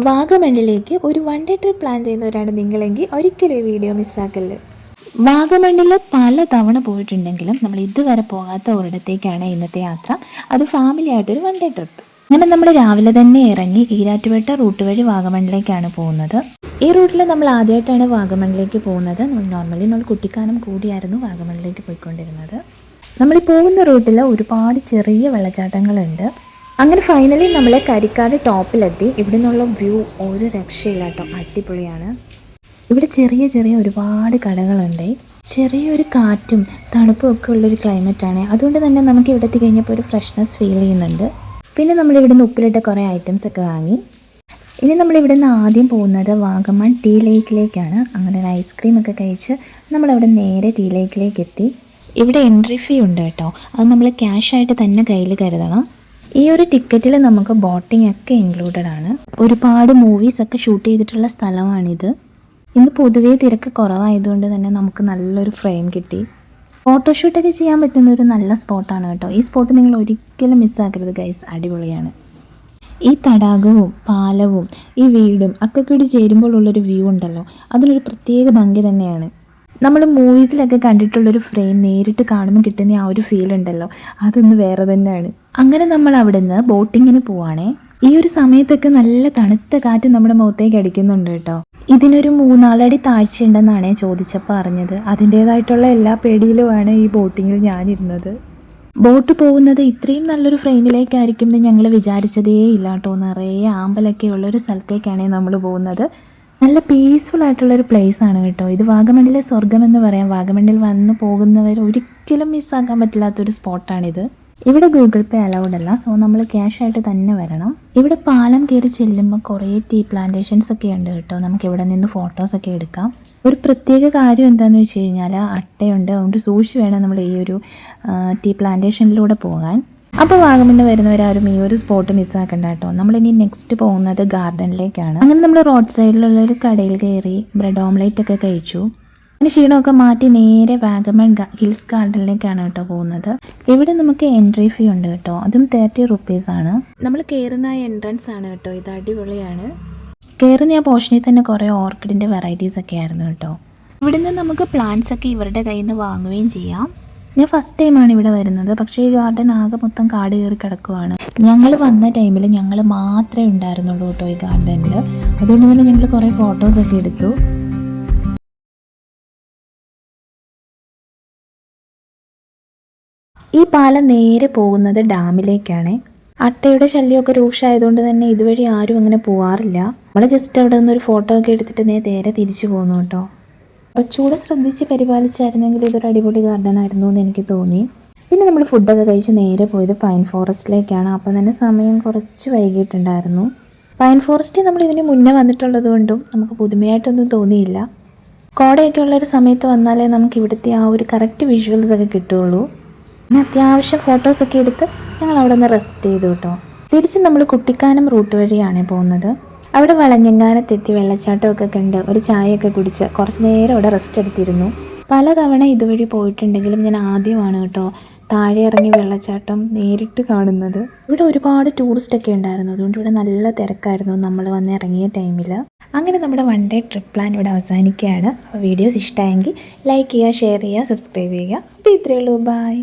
വാഗമണ്ണിലേക്ക് ഒരു one day trip plan ചെയ്യുന്നവരാണ് നിങ്ങളെങ്കിൽ ഒരിക്കലും ഈ വീഡിയോ മിസ്സാക്കല്ല്. വാഗമണ്ണിൽ പല തവണ പോയിട്ടുണ്ടെങ്കിലും നമ്മൾ ഇതുവരെ പോകാത്ത ഒരിടത്തേക്കാണ് ഇന്നത്തെ യാത്ര. അത് ഫാമിലി ആയിട്ടൊരു വൺ ഡേ ട്രിപ്പ്. അങ്ങനെ നമ്മൾ രാവിലെ തന്നെ ഇറങ്ങി ഈരാറ്റുപേട്ട റൂട്ട് വഴി വാഗമണ്ണിലേക്കാണ് പോകുന്നത്. ഈ റൂട്ടിൽ നമ്മൾ ആദ്യമായിട്ടാണ് വാഗമണ്ണിലേക്ക് പോകുന്നത്. നോർമലി നമ്മൾ കുട്ടിക്കാനം കൂടിയായിരുന്നു വാഗമണ്ണിലേക്ക് പോയിക്കൊണ്ടിരുന്നത്. നമ്മൾ പോകുന്ന റൂട്ടിൽ ഒരുപാട് ചെറിയ വെള്ളച്ചാട്ടങ്ങളുണ്ട്. അങ്ങനെ ഫൈനലി നമ്മൾ കരിക്കാട് ടോപ്പിലെത്തി. ഇവിടെ നിന്നുള്ള വ്യൂ ഒരു രക്ഷയില്ല കേട്ടോ, അടിപൊളിയാണ്. ഇവിടെ ചെറിയ ചെറിയ ഒരുപാട് കടകളുണ്ട്. ചെറിയൊരു കാറ്റും തണുപ്പും ഒക്കെ ഉള്ളൊരു ക്ലൈമറ്റാണ്. അതുകൊണ്ട് തന്നെ നമുക്ക് ഇവിടെ എത്തി കഴിഞ്ഞപ്പോൾ ഒരു ഫ്രഷ്നെസ് ഫീൽ ചെയ്യുന്നുണ്ട്. പിന്നെ നമ്മളിവിടെ നിന്ന് ഉപ്പിലിട്ട കുറേ ഐറ്റംസ് ഒക്കെ വാങ്ങി. ഇനി നമ്മളിവിടെ നിന്ന് ആദ്യം പോകുന്നത് വാഗമൺ ടീ ലേക്കിലേക്കാണ്. അങ്ങനെ ഒരു ഐസ്ക്രീം ഒക്കെ കഴിച്ച് നമ്മളവിടെ നേരെ ടീ ലേക്കിലേക്ക് എത്തി. ഇവിടെ എൻട്രി ഫീ ഉണ്ട് കേട്ടോ, അത് നമ്മൾ ക്യാഷായിട്ട് തന്നെ കയ്യിൽ കരുതണം. ഈ ഒരു ടിക്കറ്റിൽ നമുക്ക് ബോട്ടിംഗ് ഒക്കെ ഇൻക്ലൂഡഡ് ആണ്. ഒരുപാട് മൂവീസ് ഒക്കെ ഷൂട്ട് ചെയ്തിട്ടുള്ള സ്ഥലമാണിത്. ഇന്ന് പൊതുവേ തിരക്ക് കുറവായതുകൊണ്ട് തന്നെ നമുക്ക് നല്ലൊരു ഫ്രെയിം കിട്ടി. ഫോട്ടോഷൂട്ടൊക്കെ ചെയ്യാൻ പറ്റുന്ന ഒരു നല്ല സ്പോട്ടാണ് കേട്ടോ. ഈ സ്പോട്ട് നിങ്ങൾ ഒരിക്കലും മിസ്സാക്കരുത് ഗൈസ്, അടിപൊളിയാണ്. ഈ തടാകവും പാലവും ഈ വീടും ഒക്കെ കൂടി ചേരുമ്പോൾ ഉള്ളൊരു വ്യൂ ഉണ്ടല്ലോ, അതിനൊരു പ്രത്യേക ഭംഗി തന്നെയാണ്. നമ്മൾ മൂവീസിലൊക്കെ കണ്ടിട്ടുള്ളൊരു ഫ്രെയിം നേരിട്ട് കാണുമ്പോൾ കിട്ടുന്ന ആ ഒരു ഫീൽ ഉണ്ടല്ലോ, അതൊന്ന് വേറെ തന്നെയാണ്. അങ്ങനെ നമ്മൾ അവിടെ നിന്ന് ബോട്ടിങ്ങിന് പോവാണേ. ഈ ഒരു സമയത്തൊക്കെ നല്ല തണുത്ത കാറ്റ് നമ്മുടെ മുഖത്തേക്ക് അടിക്കുന്നുണ്ട് കേട്ടോ. ഇതിനൊരു 3-4 അടി താഴ്ചയുണ്ടെന്നാണ് ചോദിച്ചപ്പോൾ അറിഞ്ഞത്. അതിൻ്റേതായിട്ടുള്ള എല്ലാ പേടിയിലുമാണ് ഈ ബോട്ടിങ്ങിൽ ഞാനിരുന്നത്. ബോട്ട് പോകുന്നത് ഇത്രയും നല്ലൊരു ഫ്രെയിമിലേക്കായിരിക്കും എന്ന് ഞങ്ങൾ വിചാരിച്ചതേ ഇല്ല കേട്ടോ. നിറയെ ആമ്പലൊക്കെ ഉള്ളൊരു സ്ഥലത്തേക്കാണ് നമ്മൾ പോകുന്നത്. നല്ല പീസ്ഫുൾ ആയിട്ടുള്ളൊരു പ്ലേസ് ആണ് കേട്ടോ. ഇത് വാഗമണ്ണിലെ സ്വർഗം എന്ന് പറയാം. വാഗമണ്ണിൽ വന്ന് പോകുന്നവർ ഒരിക്കലും മിസ്സാക്കാൻ പറ്റില്ലാത്തൊരു സ്പോട്ടാണിത്. ഇവിടെ ഗൂഗിൾ പേ അലൗഡ് അല്ല, സോ നമ്മൾ ക്യാഷായിട്ട് തന്നെ വരണം. ഇവിടെ പാലം കയറി ചെല്ലുമ്പോൾ കുറേ ടീ പ്ലാന്റേഷൻസ് ഒക്കെ ഉണ്ട് കേട്ടോ. നമുക്ക് ഇവിടെ നിന്ന് ഫോട്ടോസൊക്കെ എടുക്കാം. ഒരു പ്രത്യേക കാര്യം എന്താണെന്ന് വെച്ച് കഴിഞ്ഞാൽ അട്ടയുണ്ട്, അതുകൊണ്ട് സൂക്ഷിച്ച് വേണം നമ്മൾ ഈ ഒരു ടീ പ്ലാന്റേഷനിലൂടെ പോകാൻ. അപ്പോൾ വാഗമണ്ണ് വരുന്നവരാരും ഈ ഒരു സ്പോട്ട് മിസ്സാക്കണ്ട കേട്ടോ. നമ്മളിനി നെക്സ്റ്റ് പോകുന്നത് ഗാർഡനിലേക്കാണ്. അങ്ങനെ നമ്മൾ റോഡ് സൈഡിലുള്ളൊരു കടയിൽ കയറി ബ്രെഡ് ഓംലേറ്റ് ഒക്കെ കഴിച്ചു. അങ്ങനെ ക്ഷീണമൊക്കെ മാറ്റി നേരെ വാഗമൺ ഹിൽസ് ഗാർഡനിലേക്കാണ് കേട്ടോ പോകുന്നത്. ഇവിടെ നമുക്ക് എൻട്രി ഫീ ഉണ്ട് കേട്ടോ, അതും 30 rupees ആണ്. നമ്മൾ കയറുന്ന എൻട്രൻസ് ആണ് കേട്ടോ, ഇത് അടിപൊളിയാണ്. കയറുന്ന ആ പോർഷനിൽ തന്നെ കുറേ ഓർക്കിഡിൻ്റെ വെറൈറ്റീസ് ഒക്കെ ആയിരുന്നു കേട്ടോ. ഇവിടുന്ന് നമുക്ക് പ്ലാന്റ്സ് ഒക്കെ ഇവരുടെ കയ്യിൽ നിന്ന് വാങ്ങുകയും ചെയ്യാം. ഞാൻ ഫസ്റ്റ് ടൈമാണ് ഇവിടെ വരുന്നത്, പക്ഷേ ഈ ഗാർഡൻ ആകെ മൊത്തം കാട് കയറി കിടക്കുവാണ്. ഞങ്ങൾ വന്ന ടൈമിൽ ഞങ്ങൾ മാത്രമേ ഉണ്ടായിരുന്നുള്ളൂ കേട്ടോ ഈ ഗാർഡനിൽ. അതുകൊണ്ട് തന്നെ ഞങ്ങൾ കുറേ ഫോട്ടോസൊക്കെ എടുത്തു. ഈ പാലം നേരെ പോകുന്നത് ഡാമിലേക്കാണ്. അട്ടയുടെ ശല്യമൊക്കെ രൂക്ഷമായതുകൊണ്ട് തന്നെ ഇതുവഴി ആരും അങ്ങനെ പോകാറില്ല. നമ്മൾ ജസ്റ്റ് അവിടെ നിന്നൊരു ഫോട്ടോ ഒക്കെ എടുത്തിട്ട് നേരെ തിരിച്ചു പോകുന്നു കേട്ടോ. കുറച്ചുകൂടെ ശ്രദ്ധിച്ച് പരിപാലിച്ചായിരുന്നെങ്കിൽ ഇതൊരു അടിപൊളി ഗാർഡൻ ആയിരുന്നു എന്ന് എനിക്ക് തോന്നി. പിന്നെ നമ്മൾ ഫുഡൊക്കെ കഴിച്ച് നേരെ പോയത് പൈൻ ഫോറസ്റ്റിലേക്കാണ്. അപ്പം തന്നെ സമയം കുറച്ച് വൈകിട്ടുണ്ടായിരുന്നു. പൈൻ ഫോറസ്റ്റിൽ നമ്മൾ ഇതിന് മുന്നേ വന്നിട്ടുള്ളത് കൊണ്ടും നമുക്ക് പുതുമയായിട്ടൊന്നും തോന്നിയില്ല. കോടയൊക്കെ ഉള്ളൊരു സമയത്ത് വന്നാലേ നമുക്ക് ഇവിടുത്തെ ആ ഒരു കറക്റ്റ് വിഷ്വൽസ് ഒക്കെ കിട്ടുകയുള്ളൂ. പിന്നെ അത്യാവശ്യം ഫോട്ടോസൊക്കെ എടുത്ത് ഞങ്ങൾ അവിടെ നിന്ന് റെസ്റ്റ് ചെയ്തു കേട്ടോ. തിരിച്ച് നമ്മൾ കുട്ടിക്കാനം റൂട്ട് വഴിയാണ് പോകുന്നത്. അവിടെ വളഞ്ഞെങ്ങാനത്തെത്തി വെള്ളച്ചാട്ടമൊക്കെ കണ്ട് ഒരു ചായയൊക്കെ കുടിച്ച് കുറച്ച് നേരം അവിടെ റെസ്റ്റ് എടുത്തിരുന്നു. പലതവണ ഇതുവഴി പോയിട്ടുണ്ടെങ്കിലും ഞാൻ ആദ്യമാണ് കേട്ടോ താഴെ ഇറങ്ങി വെള്ളച്ചാട്ടം നേരിട്ട് കാണുന്നത്. ഇവിടെ ഒരുപാട് ടൂറിസ്റ്റൊക്കെ ഉണ്ടായിരുന്നു, അതുകൊണ്ട് ഇവിടെ നല്ല തിരക്കായിരുന്നു നമ്മൾ വന്ന് ഇറങ്ങിയ ടൈമിൽ. അങ്ങനെ നമ്മുടെ വൺ ഡേ ട്രിപ്പ് പ്ലാൻ ഇവിടെ അവസാനിക്കുകയാണ്. അപ്പോൾ വീഡിയോസ് ഇഷ്ടമായെങ്കിൽ ലൈക്ക് ചെയ്യുക, ഷെയർ ചെയ്യുക, സബ്സ്ക്രൈബ് ചെയ്യുക. അപ്പോൾ ഇത്രയേ ഉള്ളൂ, ബൈ.